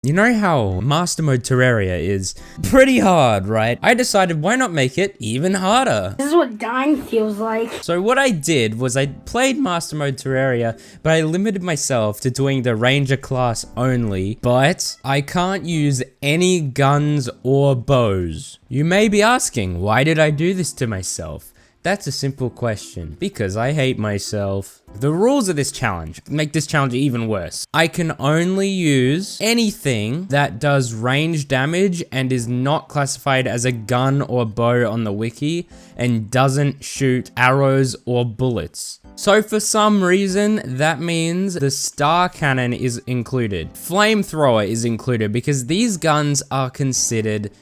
You know how Master Mode Terraria is pretty hard, right? I decided why not make it even harder? This is what dying feels like. So what I did was I played Master Mode Terraria, but I limited myself to doing the Ranger class only, but I can't use any guns or bows. You may be asking, why did I do this to myself? That's a simple question. Because I hate myself. The rules of this challenge make this challenge even worse. I can only use anything that does range damage and is not classified as a gun or bow on the wiki and doesn't shoot arrows or bullets. So for some reason, that means the star cannon is included. Flamethrower is included because these guns are considered,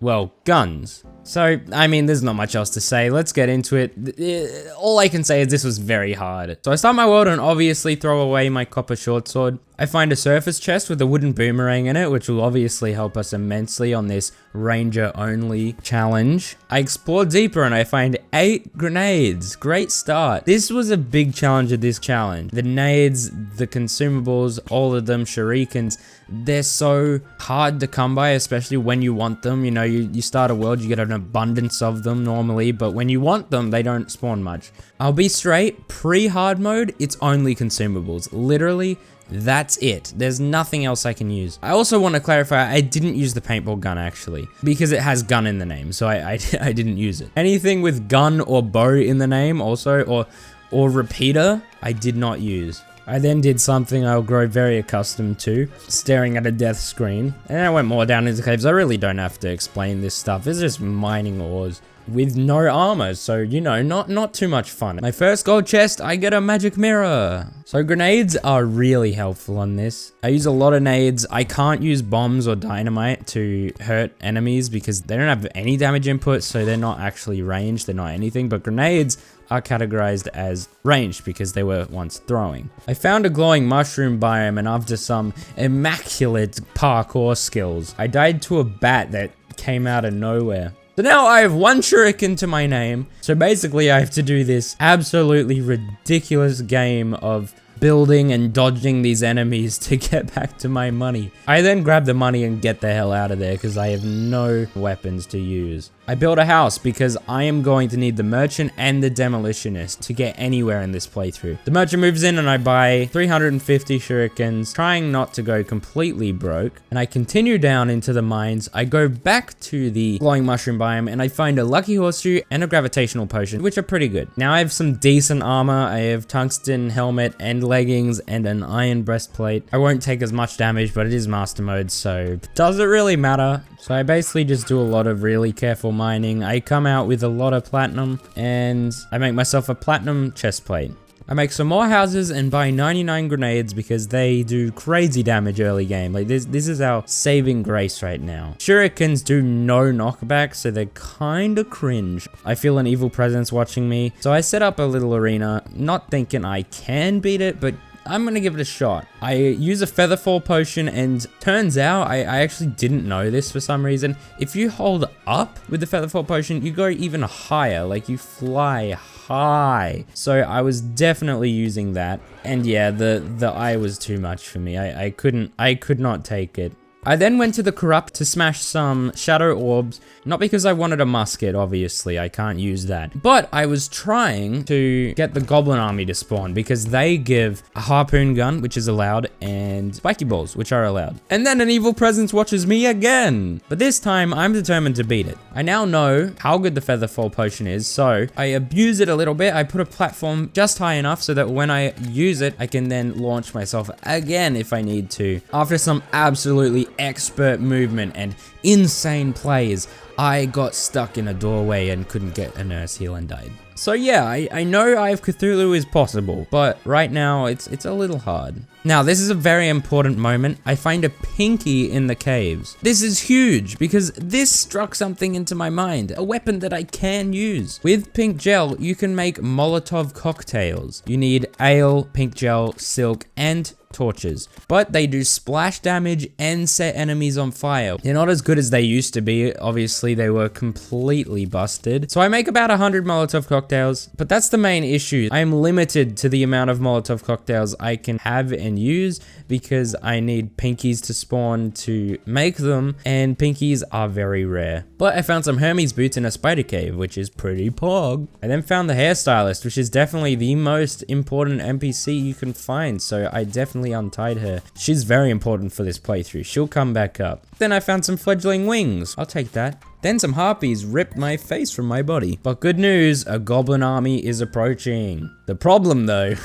well, guns. So, I mean, there's not much else to say. Let's get into it. All I can say is this was very hard. So I start my world and obviously throw away my copper short sword. I find a surface chest with a wooden boomerang in it, which will obviously help us immensely on this ranger only challenge. I explore deeper and I find 8 grenades. Great start. This was a big challenge of this challenge. The nades, the consumables, all of them, shurikens, they're so hard to come by, especially when you want them. You know, you start a world, you get an abundance of them normally, but when you want them, they don't spawn much. I'll be straight, pre-hard mode, it's only consumables. Literally, that's it. There's nothing else I can use. I also want to clarify, I didn't use the paintball gun actually, because it has gun in the name, so I didn't use it. Anything with gun or bow in the name also, or repeater, I did not use. I then did something I'll grow very accustomed to, staring at a death screen, and then I went more down into caves. I really don't have to explain this stuff. It's just mining ores with no armor, so you know, not too much fun. My first gold chest, I get a magic mirror. So grenades are really helpful on this. I use a lot of nades. I can't use bombs or dynamite to hurt enemies because they don't have any damage input, so they're not actually ranged, they're not anything, but grenades are categorized as ranged because they were once throwing. I found a glowing mushroom biome, and after some immaculate parkour skills, I died to a bat that came out of nowhere. So now I have 1 shuriken to my name. So basically I have to do this absolutely ridiculous game of building and dodging these enemies to get back to my money. I then grab the money and get the hell out of there because I have no weapons to use. I build a house because I am going to need the merchant and the demolitionist to get anywhere in this playthrough. The merchant moves in and I buy 350 shurikens, trying not to go completely broke. And I continue down into the mines. I go back to the glowing mushroom biome and I find a lucky horseshoe and a gravitational potion, which are pretty good. Now I have some decent armor. I have tungsten helmet and leggings and an iron breastplate. I won't take as much damage, but it is master mode, so does it really matter? So I basically just do a lot of really careful mining. I come out with a lot of platinum and I make myself a platinum chest plate. I make some more houses and buy 99 grenades because they do crazy damage early game. Like this is our saving grace right now. Shurikens do no knockback, so they're kinda cringe. I feel an evil presence watching me, so I set up a little arena, not thinking I can beat it, but I'm gonna give it a shot. I use a featherfall potion and turns out, I actually didn't know this for some reason. If you hold up with the featherfall potion, you go even higher, like you fly high. So I was definitely using that. And yeah, the eye was too much for me. I could not take it. I then went to the corrupt to smash some shadow orbs, not because I wanted a musket, obviously, I can't use that, but I was trying to get the goblin army to spawn because they give a harpoon gun, which is allowed, and spiky balls, which are allowed. And then an evil presence watches me again, but this time I'm determined to beat it. I now know how good the featherfall potion is, so I abuse it a little bit. I put a platform just high enough so that when I use it, I can then launch myself again if I need to. After some absolutely expert movement and insane plays, I got stuck in a doorway and couldn't get a nurse heal and died. So yeah, I know Eye of Cthulhu is possible, but right now it's a little hard. Now this is a very important moment. I find a pinky in the caves. This is huge because this struck something into my mind, a weapon that I can use. With pink gel, you can make Molotov cocktails. You need ale, pink gel, silk, and torches, but they do splash damage and set enemies on fire. They're not as good as they used to be. Obviously, they were completely busted. So I make about 100 Molotov cocktails, but that's the main issue. I am limited to the amount of Molotov cocktails I can have and use because I need pinkies to spawn to make them, and pinkies are very rare. But I found some Hermes boots in a spider cave, which is pretty pog. I then found the hairstylist, which is definitely the most important NPC you can find, so I definitely untied her. She's very important for this playthrough. She'll come back up. Then I found some fledgling wings. I'll take that. Then some harpies ripped my face from my body. But good news, a goblin army is approaching. The problem though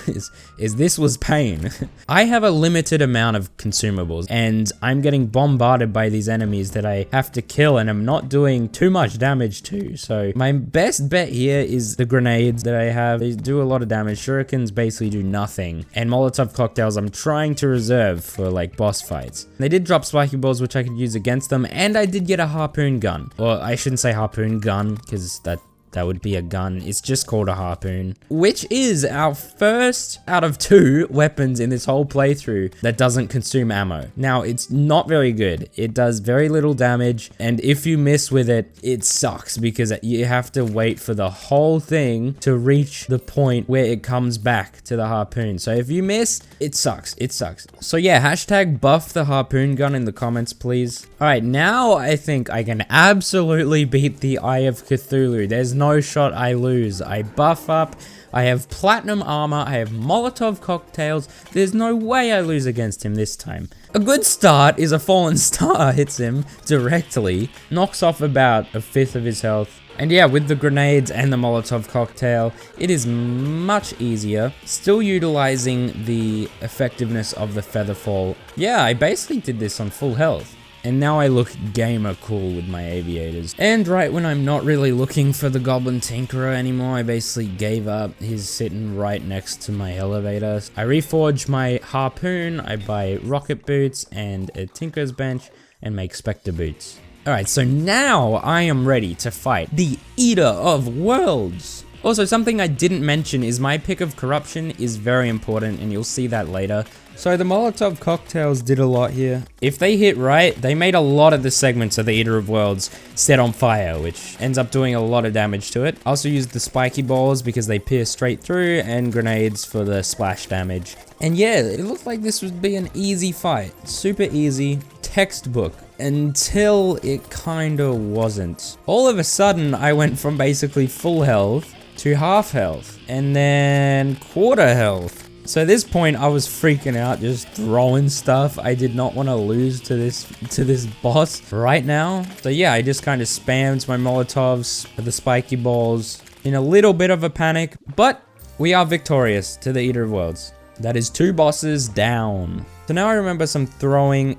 is this was pain. I have a limited amount of consumables and I'm getting bombarded by these enemies that I have to kill and I'm not doing too much damage to. So my best bet here is the grenades that I have. They do a lot of damage. Shurikens basically do nothing. And Molotov cocktails I'm trying to reserve for like boss fights. They did drop spiky balls which I could use against them, and I did get a harpoon gun. Or I shouldn't say harpoon gun because that would be a gun. It's just called a harpoon, which is our first out of 2 weapons in this whole playthrough that doesn't consume ammo. Now, it's not very good. It does very little damage, and if you miss with it, it sucks because you have to wait for the whole thing to reach the point where it comes back to the harpoon. So if you miss, it sucks. It sucks. So yeah, hashtag buff the harpoon gun in the comments, please. All right, now I think I can absolutely beat the Eye of Cthulhu. There's no shot I lose. I buff up, I have platinum armor, I have Molotov cocktails. There's no way I lose against him this time. A good start is a fallen star hits him directly, knocks off about 1/5 of his health. And yeah, with the grenades and the Molotov cocktail, it is much easier. Still utilizing the effectiveness of the featherfall. Yeah, I basically did this on full health. And now I look gamer cool with my aviators. And right when I'm not really looking for the Goblin Tinkerer anymore, I basically gave up. He's sitting right next to my elevator. I reforge my harpoon, I buy rocket boots and a Tinker's bench, and make Spectre boots. Alright, so now I am ready to fight the Eater of Worlds. Also, something I didn't mention is my pick of corruption is very important, and you'll see that later. So the Molotov cocktails did a lot here. If they hit right, they made a lot of the segments of the Eater of Worlds set on fire, which ends up doing a lot of damage to it. I also used the spiky balls because they pierce straight through, and grenades for the splash damage. And yeah, it looked like this would be an easy fight. Super easy, textbook. Until it kinda wasn't. All of a sudden, I went from basically full health to half health, and then quarter health. So at this point, I was freaking out, just throwing stuff. I did not want to lose to this boss right now. So yeah, I just kind of spammed my Molotovs, the spiky balls, in a little bit of a panic. But we are victorious to the Eater of Worlds. That is 2 bosses down. So now I remember some throwing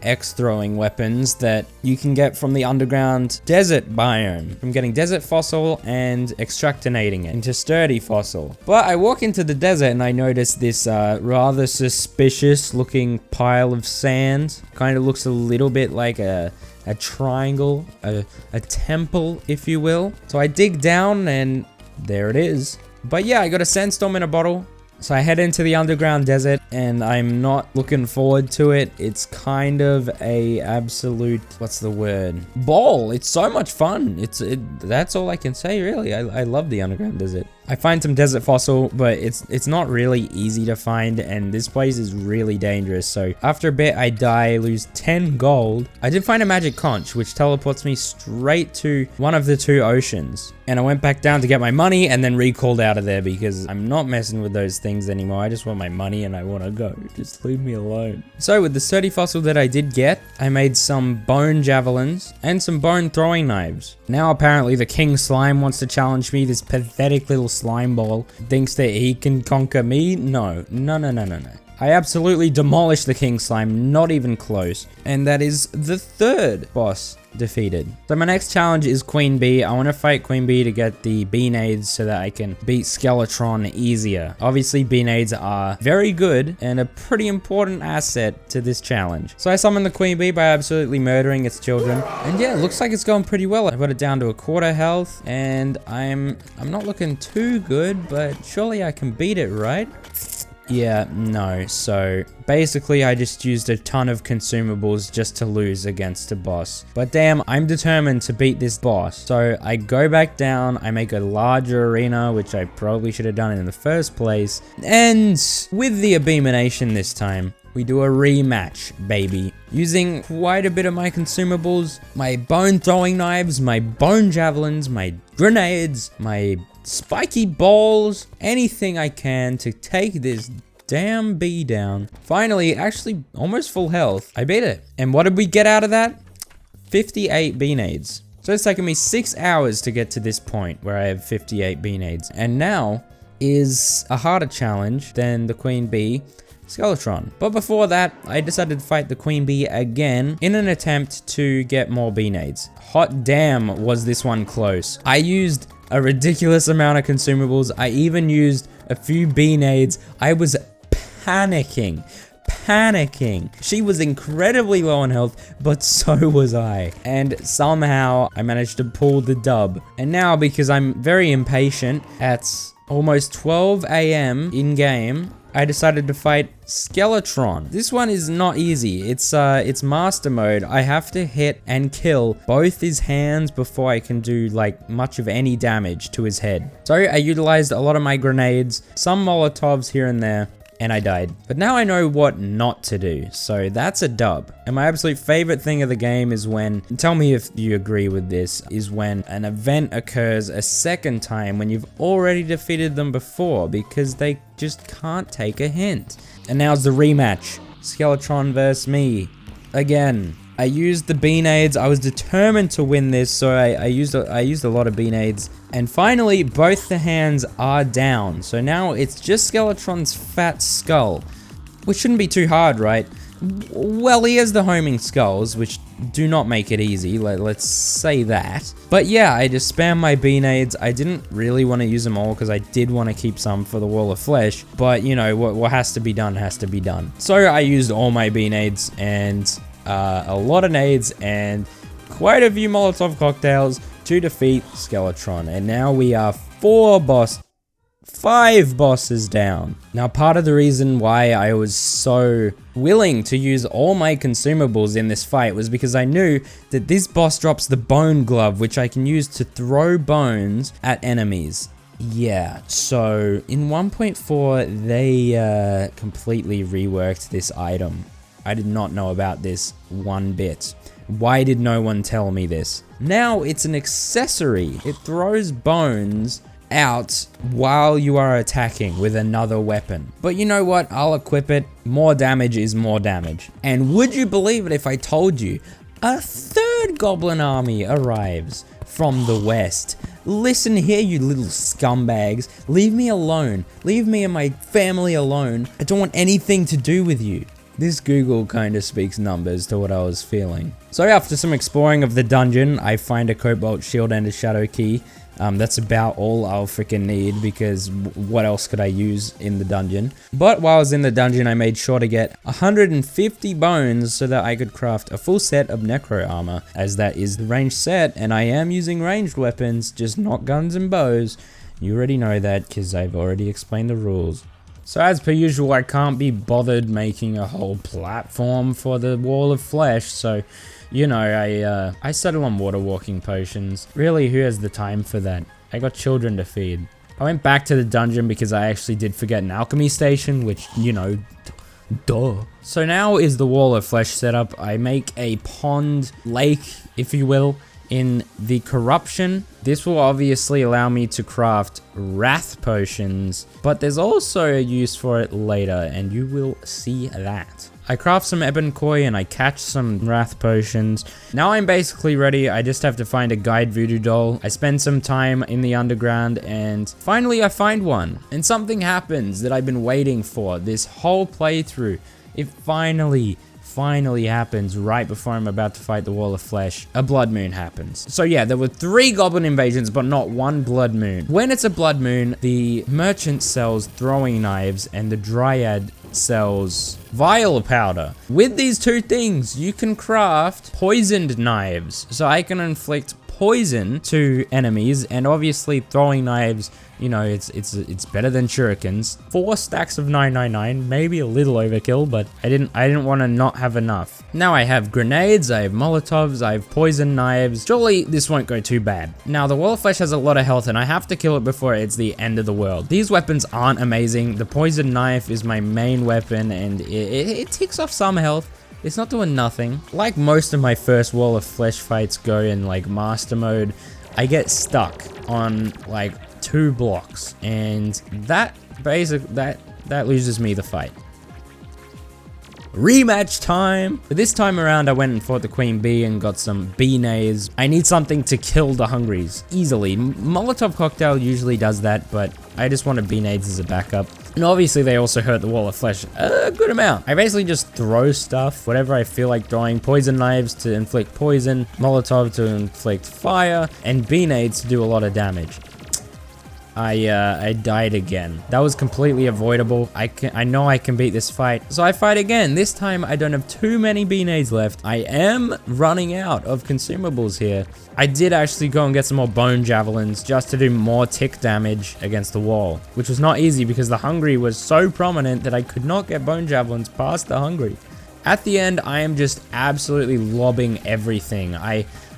weapons that you can get from the underground desert biome. From getting desert fossil and extractinating it into sturdy fossil. But I walk into the desert and I notice this rather suspicious looking pile of sand. Kind of looks a little bit like a triangle, a temple, if you will. So I dig down and there it is. But yeah, I got a sandstorm in a bottle. So I head into the underground desert and I'm not looking forward to it. It's kind of a absolute, what's the word? Ball. It's so much fun. That's all I can say really. I love the underground desert. I find some desert fossil, but it's not really easy to find, and this place is really dangerous. So after a bit, I die, lose 10 gold. I did find a magic conch, which teleports me straight to one of the 2 oceans. And I went back down to get my money and then recalled out of there because I'm not messing with those things anymore. I just want my money and I want to go. Just leave me alone. So with the sturdy fossil that I did get, I made some bone javelins and some bone throwing knives. Now apparently the King Slime wants to challenge me, this pathetic little slime ball. Thinks that he can conquer me? No. I absolutely demolished the King Slime, not even close. And that is the 3rd boss defeated. So my next challenge is Queen Bee. I want to fight Queen Bee to get the bee nades so that I can beat Skeletron easier. Obviously, bee nades are very good and a pretty important asset to this challenge. So I summon the Queen Bee by absolutely murdering its children. And yeah, it looks like it's going pretty well. I've got it down to a quarter health and I'm not looking too good, but surely I can beat it, right? Yeah, no. So basically I just used a ton of consumables just to lose against a boss. But damn, I'm determined to beat this boss. So I go back down, I make a larger arena, which I probably should have done in the first place. And with the Abomination this time, we do a rematch, baby. Using quite a bit of my consumables, my bone throwing knives, my bone javelins, my grenades, my spiky balls, anything I can to take this damn bee down. Finally, actually almost full health. I beat it. And what did we get out of that? 58 bee nades. So it's taken me 6 hours to get to this point where I have 58 bee nades. And now is a harder challenge than the queen bee, Skeletron. But before that, I decided to fight the queen bee again in an attempt to get more bee nades. Hot damn was this one close. I used a ridiculous amount of consumables. I even used a few bee nades. I was panicking. She was incredibly low on health, but so was I. And somehow I managed to pull the dub. And now, because I'm very impatient, at almost 12 AM in game, I decided to fight Skeletron. This one is not easy. It's master mode. I have to hit and kill both his hands before I can do like much of any damage to his head. So I utilized a lot of my grenades, some Molotovs here and there, and I died. But now I know what not to do, so that's a dub. And my absolute favorite thing of the game is when, tell me if you agree with this, is when an event occurs a second time when you've already defeated them before, because they just can't take a hint. And now's the rematch. Skeletron versus me. Again. I used the bee nades. I was determined to win this, so I used a lot of bee nades. And finally, both the hands are down. So now it's just Skeletron's fat skull, which shouldn't be too hard, right? Well, he has the homing skulls, which do not make it easy, let's say that. But yeah, I just spam my bee nades. I didn't really want to use them all because I did want to keep some for the wall of flesh. But you know, what has to be done has to be done. So I used all my bee nades and a lot of nades and quite a few Molotov cocktails to defeat Skeletron. And now we are 5 bosses down. Now, part of the reason why I was so willing to use all my consumables in this fight was because I knew that this boss drops the bone glove, which I can use to throw bones at enemies. Yeah, so in 1.4, they completely reworked this item. I did not know about this one bit. Why did no one tell me this? Now it's an accessory. It throws bones out while you are attacking with another weapon. But you know what? I'll equip it. More damage is more damage. And would you believe it if I told you a third goblin army arrives from the west? Listen here, you little scumbags. Leave me alone. Leave me and my family alone. I don't want anything to do with you. This Google kind of speaks numbers to what I was feeling. So after some exploring of the dungeon, I find a cobalt shield and a shadow key. That's about all I'll freaking need, because what else could I use in the dungeon? But while I was in the dungeon, I made sure to get 150 bones so that I could craft a full set of necro armor, as that is the ranged set, and I am using ranged weapons, just not guns and bows. You already know that because I've already explained the rules. So as per usual, I can't be bothered making a whole platform for the wall of flesh, so you know, I settle on water walking potions. Really, who has the time for that? I got children to feed. I went back to the dungeon because I actually did forget an alchemy station, which, you know, duh. So now is the wall of flesh setup. I make a pond, lake, if you will, in the corruption. This will obviously allow me to craft wrath potions, but there's also a use for it later, and you will see that. I craft some ebon koi and I catch some wrath potions. Now I'm basically ready. I just have to find a guide voodoo doll. I spend some time in the underground and finally I find one. And something happens that I've been waiting for this whole playthrough. It finally happens right before I'm about to fight the wall of flesh. A blood moon happens. So yeah, there were 3 goblin invasions, but not 1 blood moon. When it's a blood moon, the merchant sells throwing knives and the dryad sells vial powder. With these 2 things, you can craft poisoned knives. So I can inflict poison to enemies, and obviously throwing knives, you know, it's better than shurikens. 4 stacks of 999, maybe a little overkill, but I didn't want to not have enough. Now I have grenades, I have molotovs, I have poison knives. Surely this won't go too bad. Now the wall of flesh has a lot of health, and I have to kill it before it's the end of the world. These weapons aren't amazing. The poison knife is my main weapon, and it ticks off some health. It's not doing nothing. Like most of my first wall of flesh fights go in like master mode, I get stuck on like 2 blocks, and that loses me the fight. Rematch time! But this time around I went and fought the queen bee and got some bee nades. I need something to kill the hungries easily. Molotov cocktail usually does that, but I just wanted bee nades as a backup. And obviously they also hurt the wall of flesh a good amount. I basically just throw stuff, whatever I feel like throwing. Poison knives to inflict poison, Molotov to inflict fire, and bee nades to do a lot of damage. I died again. That was completely avoidable. I know I can beat this fight, so I fight again. This time I don't have too many bee nades left. I am running out of consumables here. I did actually go and get some more bone javelins just to do more tick damage against the wall, which was not easy because the hungry was so prominent that I could not get bone javelins past the hungry. At the end, I am just absolutely lobbing everything.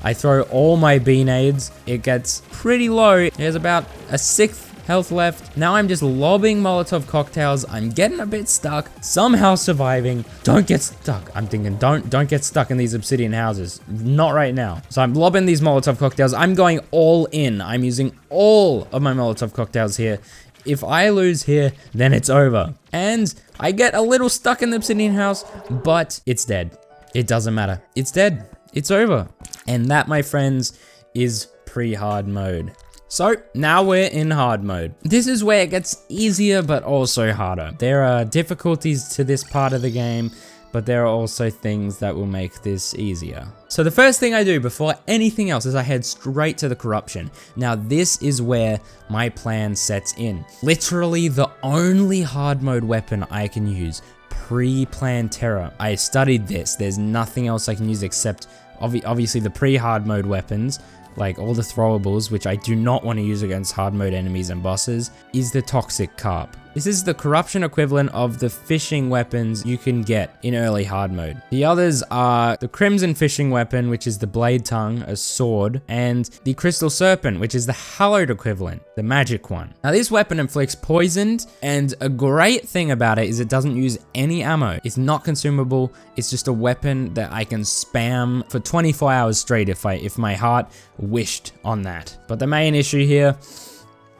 I throw all my bee nades. It gets pretty low. There's about a 6th health left. Now I'm just lobbing Molotov cocktails. I'm getting a bit stuck, somehow surviving. Don't get stuck. I'm thinking, don't get stuck in these obsidian houses. Not right now. So I'm lobbing these Molotov cocktails. I'm going all in. I'm using all of my Molotov cocktails here. If I lose here, then it's over. And I get a little stuck in the obsidian house, but it's dead. It doesn't matter. It's dead. It's over. And that, my friends, is pre-hard mode. So now we're in hard mode. This is where it gets easier, but also harder. There are difficulties to this part of the game, but there are also things that will make this easier. So the first thing I do before anything else is I head straight to the corruption. Now this is where my plan sets in. Literally the only hard mode weapon I can use. Pre-planned terror. I studied this. There's nothing else I can use except obviously the pre-hard mode weapons, like all the throwables, which I do not want to use against hard mode enemies and bosses, is the toxic carp. This is the corruption equivalent of the fishing weapons you can get in early hard mode. The others are the crimson fishing weapon, which is the blade tongue, a sword, and the crystal serpent, which is the hallowed equivalent, the magic one. Now this weapon inflicts poisoned, and a great thing about it is it doesn't use any ammo. It's not consumable. It's just a weapon that I can spam for 24 hours straight if my heart wished on that. But the main issue here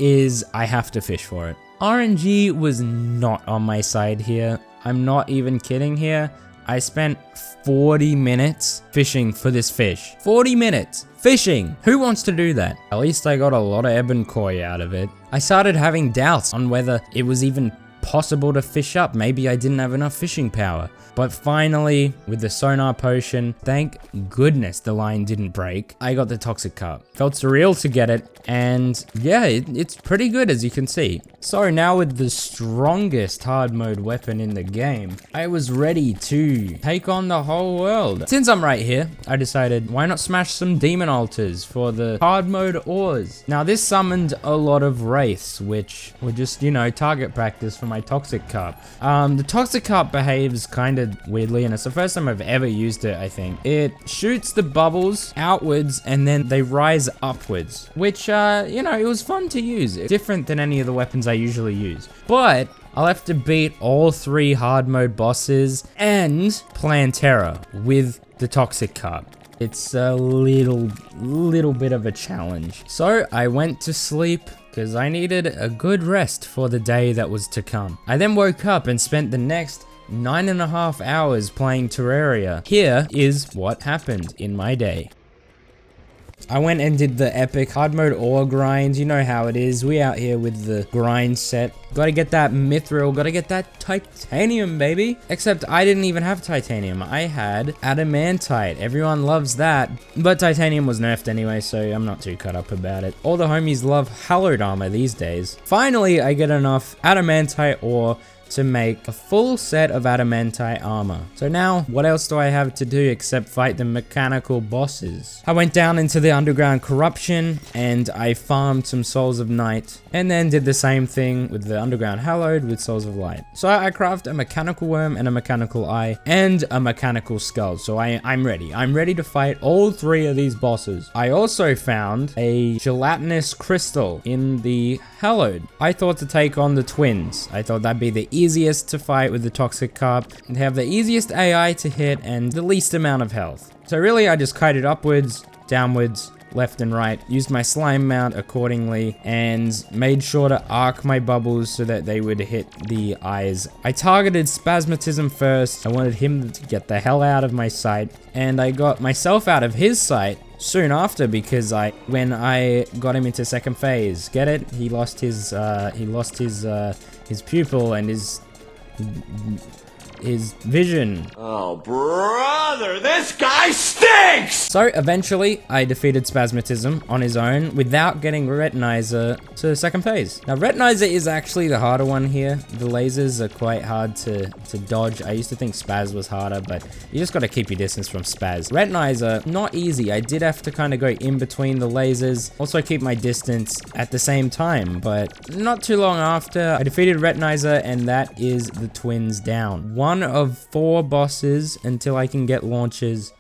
is I have to fish for it. RNG was not on my side here. I'm not even kidding here. I spent 40 minutes fishing for this fish. 40 minutes fishing. Who wants to do that? At least I got a lot of ebb and koi out of it. I started having doubts on whether it was even possible to fish up. Maybe I didn't have enough fishing power. But finally, with the sonar potion, thank goodness the line didn't break, I got the toxic carp. Felt surreal to get it, and yeah, it's pretty good as you can see. So now with the strongest hard mode weapon in the game, I was ready to take on the whole world. Since I'm right here, I decided why not smash some demon altars for the hard mode ores. Now this summoned a lot of wraiths, which were just, you know, target practice for my toxic carp. The toxic carp behaves kind of weirdly, and it's the first time I've ever used it, I think. It shoots the bubbles outwards and then they rise upwards, which, you know, it was fun to use. It's different than any of the weapons I usually use. But I'll have to beat all 3 hard mode bosses and plan terror with the toxic carp. It's a little bit of a challenge. So I went to sleep because I needed a good rest for the day that was to come. I then woke up and spent the next 9.5 hours playing Terraria. Here is what happened in my day. I went and did the epic hard mode ore grind. You know how it is. We out here with the grind set. Gotta get that mithril. Gotta get that titanium, baby. Except I didn't even have titanium. I had adamantite. Everyone loves that. But titanium was nerfed anyway, so I'm not too cut up about it. All the homies love hallowed armor these days. Finally, I get enough adamantite ore to make a full set of adamantite armor. So now, what else do I have to do except fight the mechanical bosses? I went down into the underground corruption and I farmed some souls of night, and then did the same thing with the underground hallowed with souls of light. So I craft a mechanical worm and a mechanical eye and a mechanical skull. So I'm ready. I'm ready to fight all 3 of these bosses. I also found a gelatinous crystal in the hallowed. I thought to take on the twins. I thought that'd be the easiest to fight with the toxic carp. They have the easiest AI to hit and the least amount of health. So really I just kited upwards, downwards, left and right, used my slime mount accordingly, and made sure to arc my bubbles so that they would hit the eyes. I targeted Spasmatism first. I wanted him to get the hell out of my sight, and I got myself out of his sight soon after because when I got him into second phase. Get it? He lost his pupil and his vision. Oh, brother, this guy stinks! So eventually, I defeated Spasmatism on his own without getting Retinizer to second phase. Now, Retinizer is actually the harder one here. The lasers are quite hard to dodge. I used to think Spaz was harder, but you just gotta keep your distance from Spaz. Retinizer, not easy. I did have to kind of go in between the lasers, also keep my distance at the same time, but not too long after, I defeated Retinizer, and that is the twins down. One of 4 bosses until I can get launches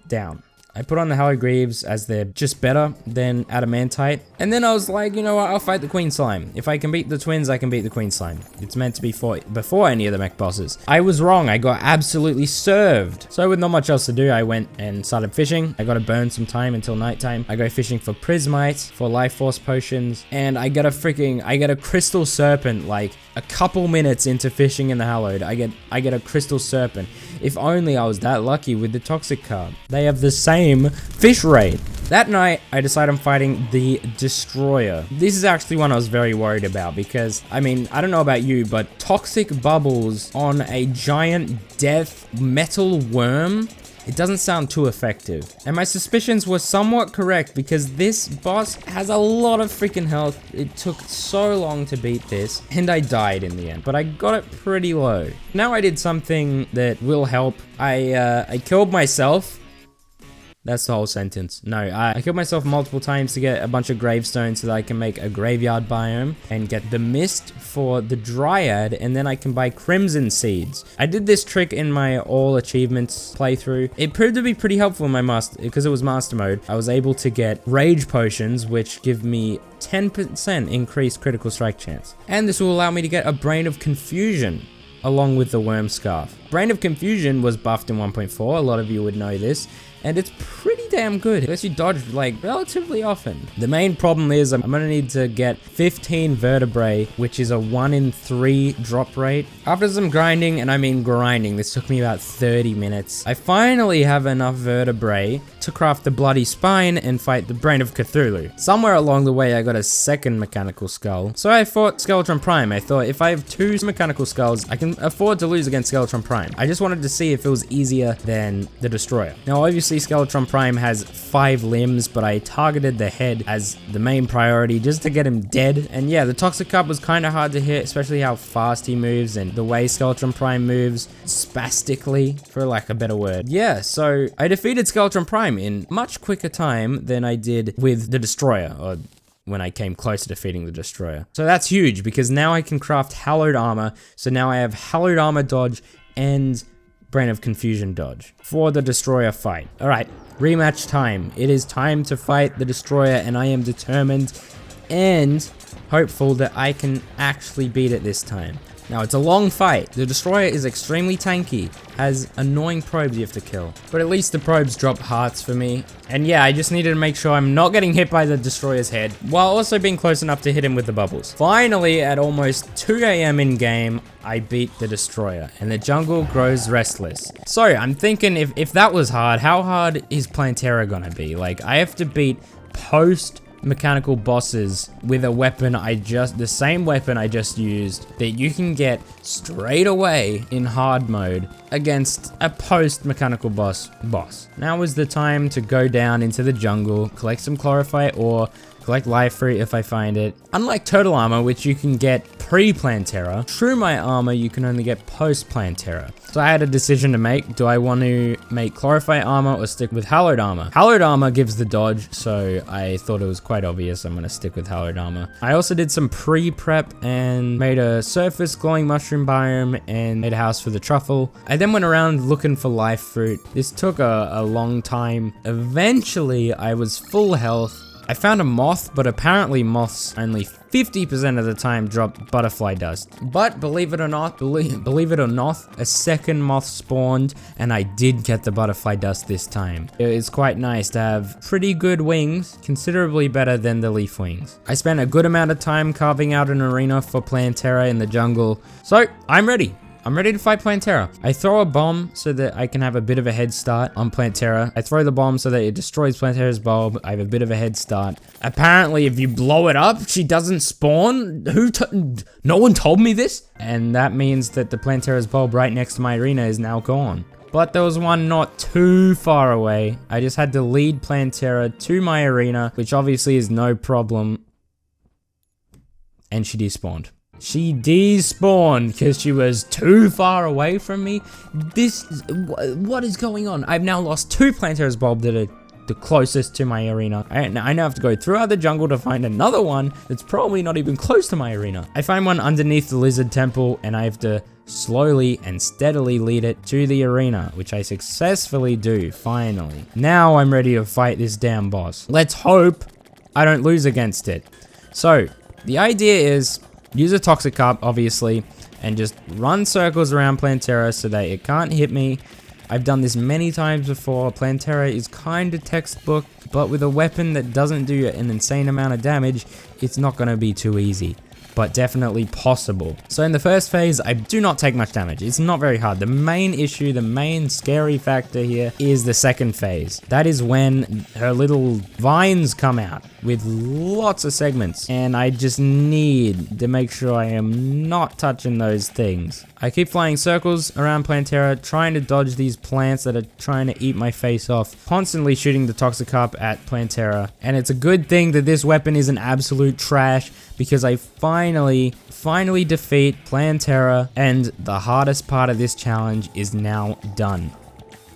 down. I put on the Hallowed Greaves as they're just better than Adamantite. And then I was like, you know what, I'll fight the Queen Slime. If I can beat the twins, I can beat the Queen Slime. It's meant to be before any of the mech bosses. I was wrong, I got absolutely served. So with not much else to do, I went and started fishing. I gotta burn some time until nighttime. I go fishing for Prismite, for Life Force Potions, and I get a Crystal Serpent like a couple minutes into fishing in the Hallowed. I get a Crystal Serpent. If only I was that lucky with the Toxic card. They have the same fish rate. That night, I decided I'm fighting the Destroyer. This is actually one I was very worried about because, I mean, I don't know about you, but toxic bubbles on a giant death metal worm, it doesn't sound too effective. And my suspicions were somewhat correct because this boss has a lot of freaking health. It took so long to beat this, and I died in the end, but I got it pretty low. Now I did something that will help. I killed myself. That's the whole sentence. No, I killed myself multiple times to get a bunch of gravestones so that I can make a graveyard biome and get the mist for the dryad, and then I can buy crimson seeds. I did this trick in my all achievements playthrough. It proved to be pretty helpful in my because it was master mode. I was able to get rage potions, which give me 10% increased critical strike chance. And this will allow me to get a Brain of Confusion along with the Worm Scarf. Brain of Confusion was buffed in 1.4, a lot of you would know this, and it's pretty damn good. It lets you dodge like relatively often. The main problem is I'm gonna need to get 15 vertebrae, which is a 1 in 3 drop rate. After some grinding, and I mean grinding, this took me about 30 minutes. I finally have enough vertebrae to craft the Bloody Spine and fight the Brain of Cthulhu. Somewhere along the way, I got a second mechanical skull. So I fought Skeletron Prime. I thought if I have 2 mechanical skulls, I can afford to lose against Skeletron Prime. I just wanted to see if it was easier than the Destroyer. Now, obviously, Skeletron Prime has 5 limbs, but I targeted the head as the main priority just to get him dead. And yeah, the Toxic Cup was kind of hard to hit, especially how fast he moves and the way Skeletron Prime moves spastically, for lack of a better word. Yeah, so I defeated Skeletron Prime in much quicker time than I did with the Destroyer, or when I came close to defeating the Destroyer. So that's huge because now I can craft Hallowed Armor. So now I have Hallowed Armor dodge and Brain of Confusion dodge for the Destroyer fight. All right, rematch time. It is time to fight the Destroyer, and I am determined and hopeful that I can actually beat it this time. Now, it's a long fight. The Destroyer is extremely tanky, has annoying probes you have to kill. But at least the probes drop hearts for me. And yeah, I just needed to make sure I'm not getting hit by the Destroyer's head, while also being close enough to hit him with the bubbles. Finally, at almost 2 AM in game, I beat the Destroyer, and the jungle grows restless. So, I'm thinking if that was hard, how hard is Plantera gonna be? Like, I have to beat mechanical bosses with a weapon the same weapon I just used that you can get straight away in hard mode against a mechanical boss. Now is the time to go down into the jungle, collect some chlorophyte ore, collect life fruit if I find it. Unlike turtle armor, which you can get pre-Plantera. True my armor, you can only get post-Plantera. So I had a decision to make. Do I want to make Chlorophyte armor or stick with Hallowed armor? Hallowed armor gives the dodge, so I thought it was quite obvious I'm gonna stick with Hallowed armor. I also did some pre-prep and made a surface glowing mushroom biome and made a house for the truffle. I then went around looking for life fruit. This took a long time. Eventually, I was full health. I found a moth, but apparently moths only 50% of the time drop butterfly dust. But believe it or not, a second moth spawned and I did get the butterfly dust this time. It's quite nice to have pretty good wings, considerably better than the leaf wings. I spent a good amount of time carving out an arena for Plantera in the jungle, so I'm ready. I'm ready to fight Plantera. I throw a bomb so that I can have a bit of a head start on Plantera. I throw the bomb so that it destroys Plantera's bulb. I have a bit of a head start. Apparently, if you blow it up, she doesn't spawn. No one told me this? And that means that the Plantera's bulb right next to my arena is now gone. But there was one not too far away. I just had to lead Plantera to my arena, which obviously is no problem. And she despawned. She despawned because she was too far away from me. What is going on? I've now lost 2 Plantera's bulb that are the closest to my arena. I now have to go throughout the jungle to find another one that's probably not even close to my arena. I find one underneath the lizard temple and I have to slowly and steadily lead it to the arena, which I successfully do, finally. Now I'm ready to fight this damn boss. Let's hope I don't lose against it. So, the idea is use a Toxic Carp, obviously, and just run circles around Plantera so that it can't hit me. I've done this many times before. Plantera is kind of textbook, but with a weapon that doesn't do an insane amount of damage, it's not going to be too easy, but definitely possible. So in the first phase, I do not take much damage. It's not very hard. The main issue, the main scary factor here is the second phase. That is when her little vines come out with lots of segments, and I just need to make sure I am not touching those things. I keep flying circles around Plantera, trying to dodge these plants that are trying to eat my face off, constantly shooting the Toxic Carp at Plantera. And it's a good thing that this weapon is an absolute trash, because I finally defeat Plantera, and the hardest part of this challenge is now done.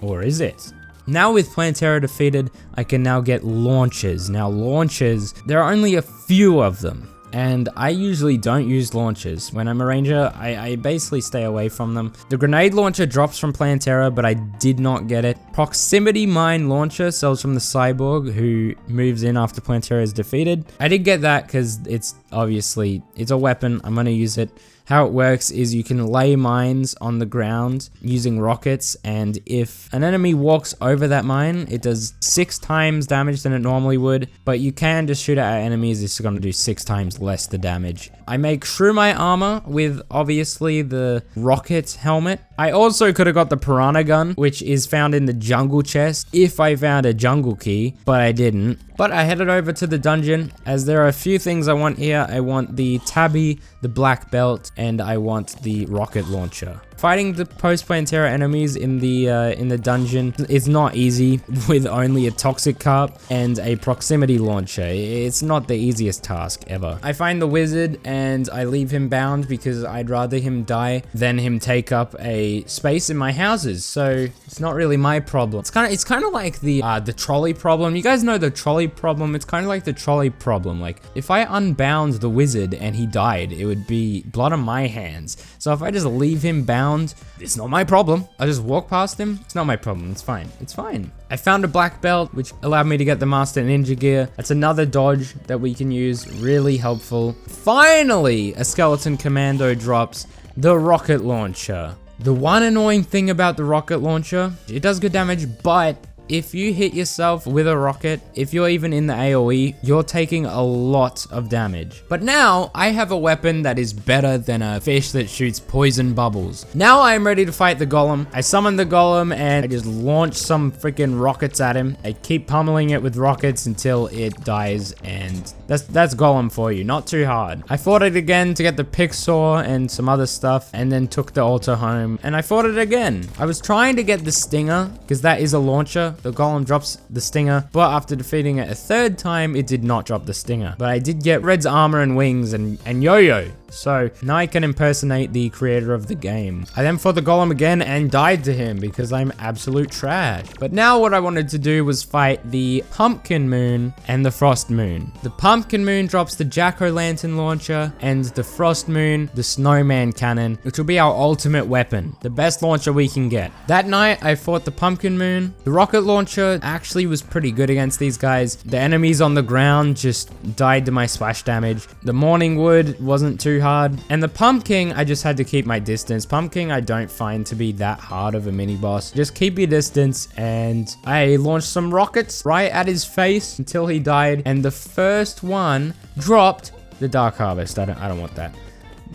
Or is it? Now with Plantera defeated, I can now get launches. Now launches, there are only a few of them. And I usually don't use launchers. When I'm a ranger, I basically stay away from them. The grenade launcher drops from Plantera, but I did not get it. Proximity mine launcher sells from the cyborg who moves in after Plantera is defeated. I did get that because it's a weapon. I'm gonna use it. How it works is you can lay mines on the ground using rockets, and if an enemy walks over that mine, it does 6 times damage than it normally would, but you can just shoot it at enemies, it's gonna do 6 times less the damage. I make Shrew my armor with obviously the rocket helmet. I also could have got the piranha gun, which is found in the jungle chest if I found a jungle key, but I didn't. But I headed over to the dungeon, as there are a few things I want here. I want the tabby, the black belt, and I want the rocket launcher. Fighting the post-Plantera enemies in the dungeon is not easy with only a Toxic Carp and a proximity launcher. It's not the easiest task ever. I find the wizard and I leave him bound because I'd rather him die than him take up a space in my houses. So it's not really my problem. It's kind of like the trolley problem. You guys know the trolley problem. It's kind of like the trolley problem. Like if I unbound the wizard and he died, it would be blood on my hands. So if I just leave him bound, it's not my problem. I just walk past him. It's not my problem. It's fine. It's fine. I found a black belt, which allowed me to get the Master Ninja gear. That's another dodge that we can use. Really helpful. Finally, a skeleton commando drops the rocket launcher. The one annoying thing about the rocket launcher, it does good damage, but if you hit yourself with a rocket, if you're even in the AoE, you're taking a lot of damage. But now, I have a weapon that is better than a fish that shoots poison bubbles. Now I am ready to fight the golem. I summon the golem and I just launch some freaking rockets at him. I keep pummeling it with rockets until it dies, and that's golem for you, not too hard. I fought it again to get the pick saw and some other stuff, and then took the altar home, and I fought it again. I was trying to get the stinger, because that is a launcher, the golem drops the stinger, but after defeating it a third time, it did not drop the stinger. But I did get Red's armor and wings and yo-yo. So now I can impersonate the creator of the game. I then fought the golem again and died to him because I'm absolute trash. But now what I wanted to do was fight the pumpkin moon and the frost moon. The pumpkin moon drops the jack-o'-lantern launcher, and the frost moon, the snowman cannon, which will be our ultimate weapon, the best launcher we can get. That night I fought the pumpkin moon. The rocket launcher actually was pretty good against these guys. The enemies on the ground just died to my splash damage. The morning wood wasn't too hard, and the pumpkin, I just had to keep my distance. Pumpkin I don't find to be that hard of a mini boss. Just keep your distance, and I launched some rockets right at his face until he died, and the first one dropped the Dark Harvest. I don't want that.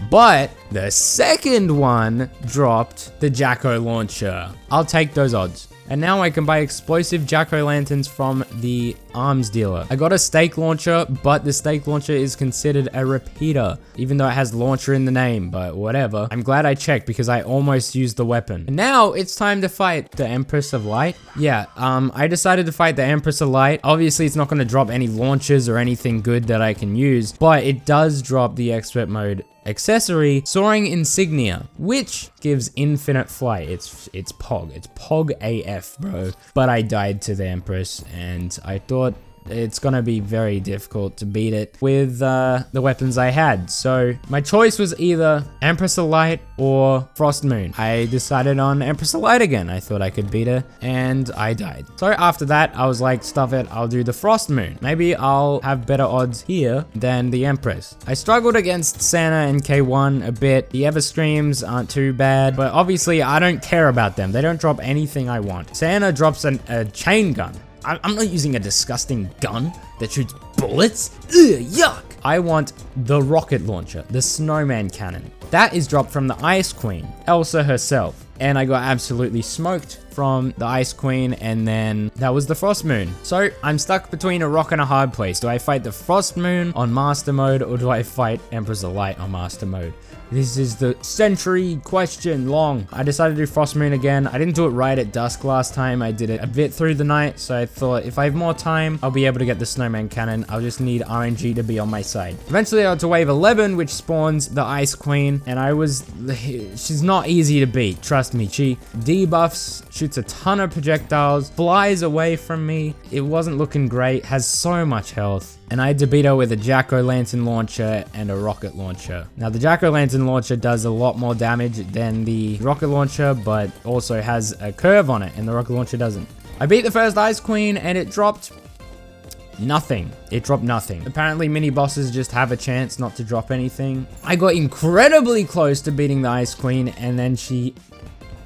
But the second one dropped the Jacko launcher. I'll take those odds. And now I can buy explosive jack-o'-lanterns from the arms dealer. I got a stake launcher, but the stake launcher is considered a repeater, even though it has launcher in the name, but whatever. I'm glad I checked because I almost used the weapon. And now it's time to fight the Empress of Light. Yeah, I decided to fight the Empress of Light. Obviously, it's not going to drop any launchers or anything good that I can use, but it does drop the expert mode accessory, Soaring Insignia, which gives infinite flight. It's Pog. It's Pog AF, bro. But I died to the Empress, and I thought it's gonna be very difficult to beat it with the weapons I had. So my choice was either Empress of Light or Frost Moon. I decided on Empress of Light again. I thought I could beat her, and I died. So after that, I was like, stuff it, I'll do the Frost Moon. Maybe I'll have better odds here than the Empress. I struggled against Santa and K1 a bit. The Everstreams aren't too bad, but obviously I don't care about them. They don't drop anything I want. Santa drops a chain gun. I'm not using a disgusting gun that shoots bullets. Ugh, yuck. I want the rocket launcher, the snowman cannon. That is dropped from the Ice Queen, Elsa herself. And I got absolutely smoked from the Ice Queen, and then that was the Frost Moon. So I'm stuck between a rock and a hard place. Do I fight the Frost Moon on Master Mode, or do I fight Empress of Light on Master Mode? This is the century question long. I decided to do Frost Moon again. I didn't do it right at dusk last time. I did it a bit through the night, so I thought if I have more time, I'll be able to get the snowman cannon. I'll just need RNG to be on my side. Eventually I got to wave 11, which spawns the Ice Queen, and she's not easy to beat. Trust me, she debuffs, shoots a ton of projectiles, flies away from me. It wasn't looking great, has so much health. And I had to beat her with a jack-o'-lantern launcher and a rocket launcher. Now the jack-o'-lantern launcher does a lot more damage than the rocket launcher, but also has a curve on it, and the rocket launcher doesn't. I beat the first Ice Queen, and it dropped nothing. It dropped nothing. Apparently mini bosses just have a chance not to drop anything. I got incredibly close to beating the Ice Queen, and then she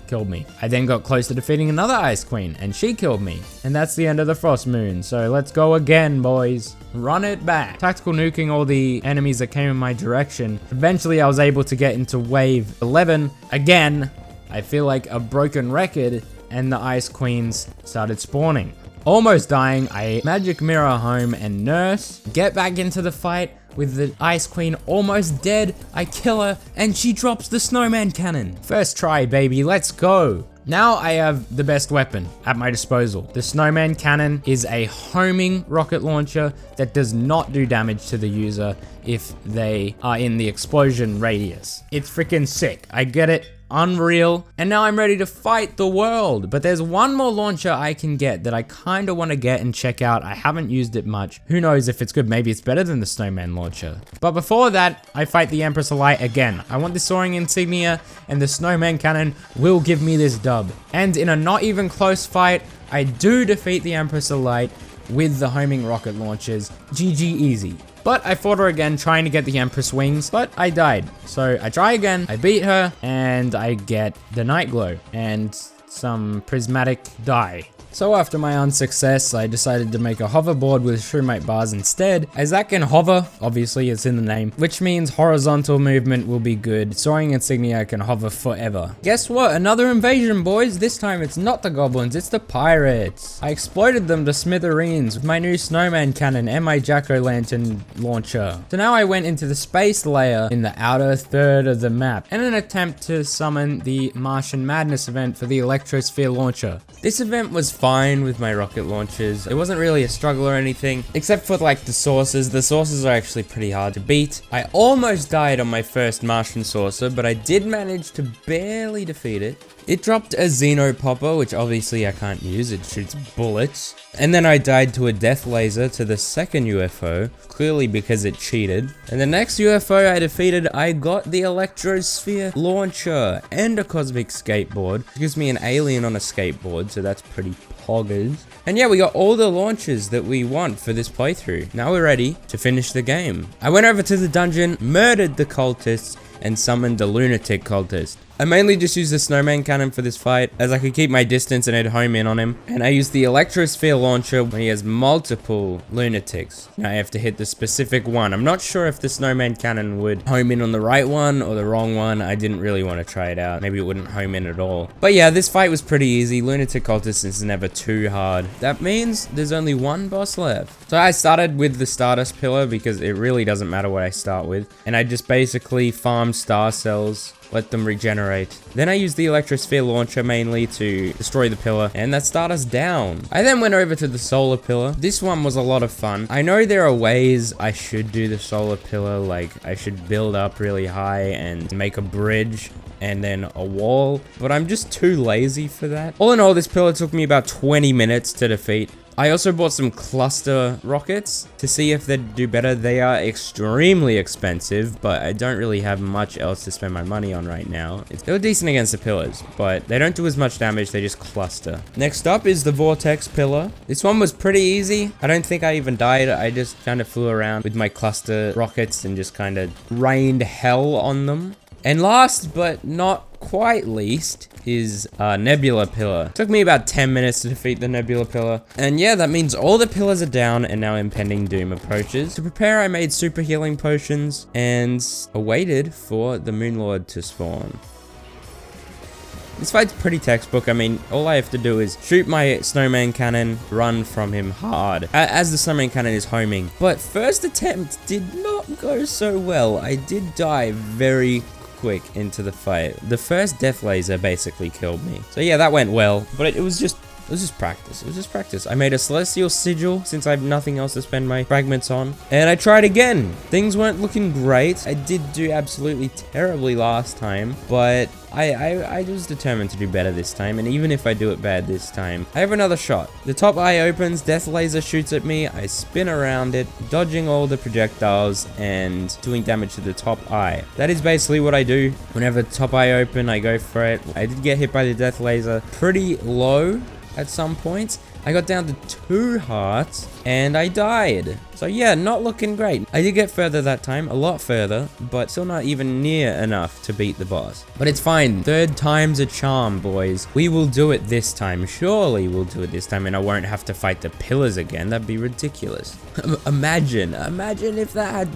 killed me. I then got close to defeating another Ice Queen, and she killed me. And that's the end of the Frost Moon. So let's go again, boys. Run it back. Tactical nuking all the enemies that came in my direction. Eventually I was able to get into wave 11 again. I feel like a broken record, and the Ice Queens started spawning. Almost dying, I magic mirror home and nurse, get back into the fight with the Ice Queen almost dead. I kill her, and she drops the snowman cannon. First try, baby, let's go. Now I have the best weapon at my disposal. The snowman cannon is a homing rocket launcher that does not do damage to the user if they are in the explosion radius. It's freaking sick. I get it. Unreal. And now I'm ready to fight the world. But there's one more launcher I can get that I kind of want to get and check out. I haven't used it much. Who knows if it's good? Maybe it's better than the snowman launcher. But before that, I fight the Empress of Light again. I want the Soaring Insignia, and the snowman cannon will give me this dub. And in a not even close fight, I do defeat the Empress of Light with the homing rocket launchers. GG easy. But I fought her again, trying to get the Empress wings, but I died. So I try again, I beat her, and I get the Night Glow and some prismatic dye. So after my unsuccess, I decided to make a hoverboard with shroomite bars instead, as that can hover, obviously it's in the name, which means horizontal movement will be good. Soaring Insignia can hover forever. Guess what? Another invasion, boys. This time it's not the goblins, it's the pirates. I exploded them to smithereens with my new snowman cannon and my jack-o'-lantern launcher. So now I went into the space layer in the outer third of the map in an attempt to summon the Martian Madness event for the Electrosphere launcher. This event was fine with my rocket launchers. It wasn't really a struggle or anything, except for like the saucers. The saucers are actually pretty hard to beat. I almost died on my first Martian saucer, but I did manage to barely defeat it. It dropped a Xeno Popper, which obviously I can't use, it shoots bullets. And then I died to a death laser to the second UFO, clearly because it cheated. And the next UFO I defeated, I got the Electrosphere Launcher and a Cosmic Skateboard. It gives me an alien on a skateboard, so that's pretty poggers. And yeah, we got all the launches that we want for this playthrough. Now we're ready to finish the game. I went over to the dungeon, murdered the cultists, and summoned the lunatic cultist. I mainly just used the snowman cannon for this fight, as I could keep my distance and it'd home in on him. And I used the Electrosphere Launcher when he has multiple lunatics. Now I have to hit the specific one. I'm not sure if the snowman cannon would home in on the right one or the wrong one. I didn't really want to try it out. Maybe it wouldn't home in at all. But yeah, this fight was pretty easy. Lunatic cultist is never too hard. That means there's only one boss left. So I started with the Stardust Pillar because it really doesn't matter what I start with. And I just basically farmed star cells, let them regenerate. Then I used the Electrosphere Launcher mainly to destroy the pillar, and that started us down. I then went over to the Solar Pillar. This one was a lot of fun. I know there are ways I should do the Solar Pillar, like I should build up really high and make a bridge and then a wall, but I'm just too lazy for that. All in all, this pillar took me about 20 minutes to defeat. I also bought some cluster rockets to see if they'd do better. They are extremely expensive, but I don't really have much else to spend my money on right now. They were decent against the pillars, but they don't do as much damage, they just cluster. Next up is the Vortex Pillar. This one was pretty easy. I don't think I even died. I just kind of flew around with my cluster rockets and just kind of rained hell on them. And last but not quite least is Nebula Pillar. Took me about 10 minutes to defeat the Nebula Pillar. And yeah, that means all the pillars are down and now impending doom approaches. To prepare, I made super healing potions and awaited for the Moonlord to spawn. This fight's pretty textbook. I mean, all I have to do is shoot my snowman cannon, run from him hard, as the snowman cannon is homing. But first attempt did not go so well. I did die very quick into the fight. The first death laser basically killed me. So yeah, that went well, but it was just practice. It was just practice. I made a celestial sigil since I have nothing else to spend my fragments on. And I tried again. Things weren't looking great. I did do absolutely terribly last time, but I was determined to do better this time, and even if I do it bad this time, I have another shot. The top eye opens, death laser shoots at me, I spin around it, dodging all the projectiles and doing damage to the top eye. That is basically what I do. Whenever top eye open, I go for it. I did get hit by the death laser pretty low at some points. I got down to 2 hearts and I died. So yeah, not looking great. I did get further that time, a lot further, but still not even near enough to beat the boss. But it's fine. 3rd time's a charm, boys. We will do it this time. Surely we'll do it this time, and I won't have to fight the pillars again. That'd be ridiculous. Imagine if that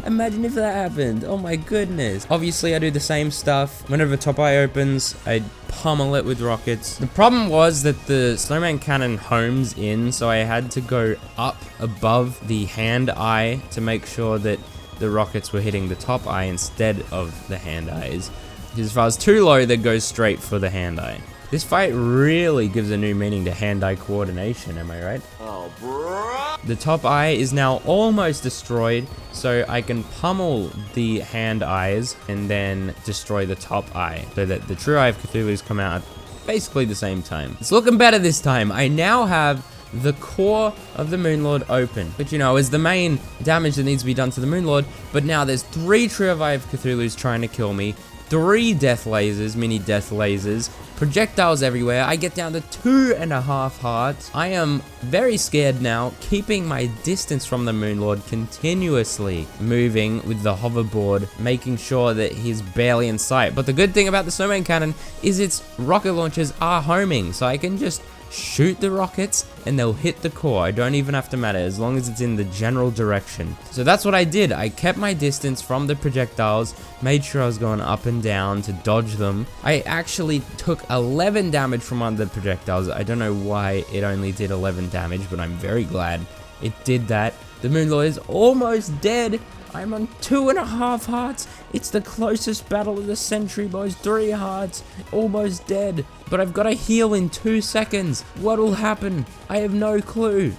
happened. Oh my goodness. Obviously, I do the same stuff. Whenever top eye opens, I pummel it with rockets. The problem was that the snowman cannon homes in, so I had to go up above the hand eye to make sure that the rockets were hitting the top eye instead of the hand eyes. Because if I was too low, they'd go straight for the hand eye. This fight really gives a new meaning to hand-eye coordination, am I right? Oh, bro. The top eye is now almost destroyed, so I can pummel the hand eyes and then destroy the top eye, so that the true Eye of Cthulhu's come out at basically the same time. It's looking better this time. I now have the core of the Moonlord open, which, you know, is the main damage that needs to be done to the Moonlord, but now there's 3 true Eye of Cthulhu's trying to kill me, 3 death lasers, mini death lasers, projectiles everywhere. I get down to 2.5 hearts. I am very scared now, keeping my distance from the Moonlord, continuously moving with the hoverboard, making sure that he's barely in sight. But the good thing about the snowman cannon is its rocket launchers are homing, so I can just shoot the rockets and they'll hit the core. I don't even have to matter, as long as it's in the general direction. So that's what I did. I kept my distance from the projectiles, made sure I was going up and down to dodge them. I actually took 11 damage from one of the projectiles. I don't know why it only did 11 damage, but I'm very glad it did that. The Moonlord is almost dead. I'm on 2.5 hearts. It's the closest battle of the century, boys. 3 hearts. Almost dead. But I've got to heal in 2 seconds. What'll happen? I have no clue.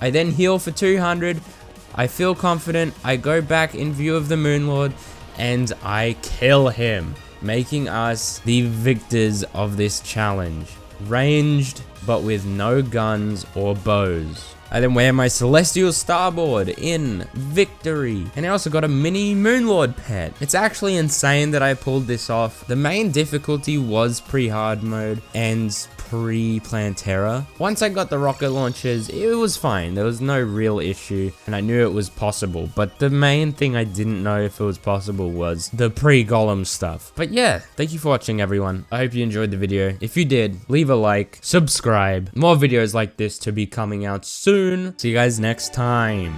I then heal for 200. I feel confident. I go back in view of the Moon Lord and I kill him, making us the victors of this challenge. Ranged, but with no guns or bows. I then wear my Celestial Starboard in victory. And I also got a mini Moonlord pet. It's actually insane that I pulled this off. The main difficulty was pre-hard mode and pre-Plantera. Once I got the rocket launchers, it was fine. There was no real issue and I knew it was possible. But the main thing I didn't know if it was possible was the pre-golem stuff. But yeah, thank you for watching, everyone. I hope you enjoyed the video. If you did, leave a like, subscribe. More videos like this to be coming out soon. See you guys next time.